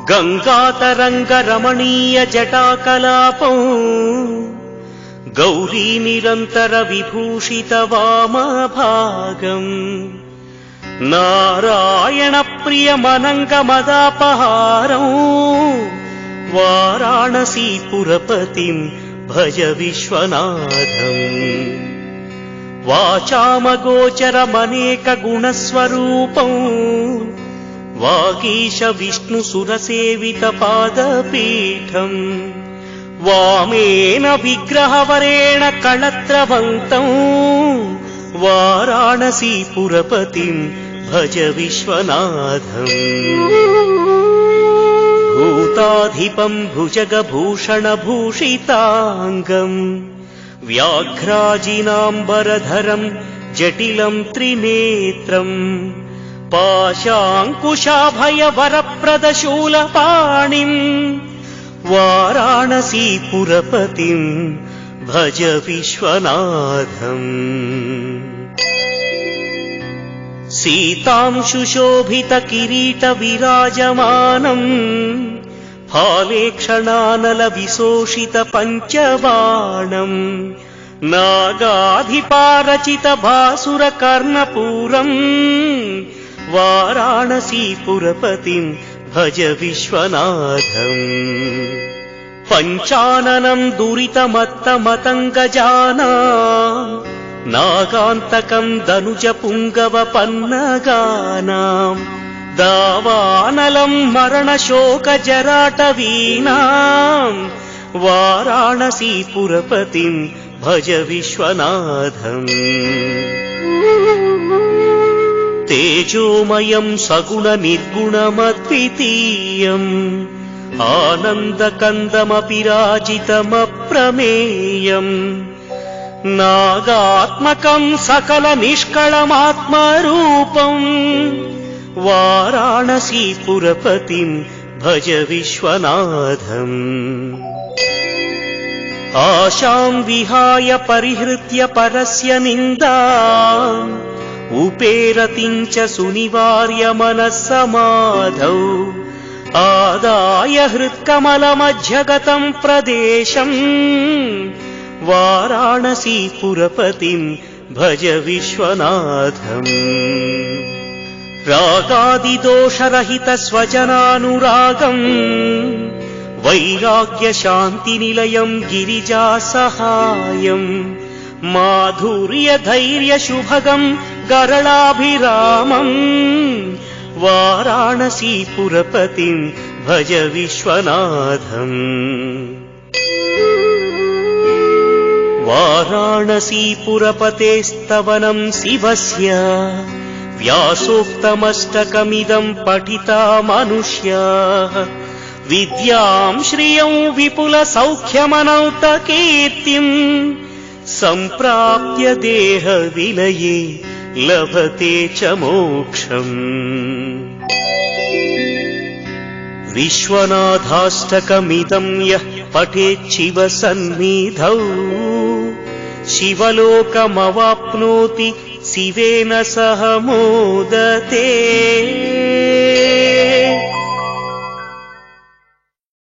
गंगातरंगरमणीय जटाकलापं गौरी निरंतर विभूषित वामभागम् नारायण प्रिय मनंगमदापहारं वाराणसीपुरपतिं भज विश्वनाथम् वाचामगोचरमनेक गुणस्वरूपं वागीश विष्णुसुरसेवित पादपीठम् वामेन विग्रहवरेण कळत्रवन्तं वाराणसीपुरपतिं भज विश्वनाथम् भूताधिपं भुजगभूषणभूषिताङ्गम् व्याघ्राजिनाम्बरधरं जटिलं त्रिनेत्रम् पाशाङ्कुशाभयवरप्रदशूलपाणिं वाराणसीपुरपतिं भज विश्वनाथम् सीतांशुशोभितकिरीटविराजमानम् फालेक्षणानलविशोषितपञ्चबाणम् नागाधिपारचितभासुरकर्णपूरम् वाराणसीपुरपतिं भज विश्वनाथम् पञ्चाननं दुरितमत्तमतङ्गजाना नागान्तकं दनुजपुङ्गवपन्नगानाम् दावानलं मरणशोकजराटवीनाम् वाराणसीपुरपतिं भज विश्वनाथम् तेजोमयं सगुणनिर्गुणमद्वितीयम् आनन्दकन्दमपि राजितमप्रमेयम् नागात्मकं सकलनिष्कळमात्मरूपम् वाराणसीपुरपतिं भज विश्वनाथम् आशां विहाय परिहृत्य परस्य निन्दाम् उपेरतिं च सुनिवार्य मनः समाधौ आदाय हृत्कमलमध्यगतं प्रदेशम् वाराणसीपुरपतिं भज विश्वनाथम् रागादिदोषरहित स्वजनानुरागम् वैराग्यशान्तिनिलयं गिरिजासहायम् माधुर्यधैर्यशुभगं गरलाभिरामम् वाराणसीपुरपतिं भज विश्वनाथम् वाराणसीपुरपतेस्तवनं शिवस्य व्यासोक्तमष्टकमिदं पठिता मनुष्याः विद्यां श्रियं विपुलसौख्यमनौतकीर्तिम् सम्प्राप्य देहविलये लभते च मोक्षम् विश्वनाथाष्टकमिदं यः पठेच्छिव सन्निधौ शिवलोकमवाप्नोति शिवेन सह मोदते।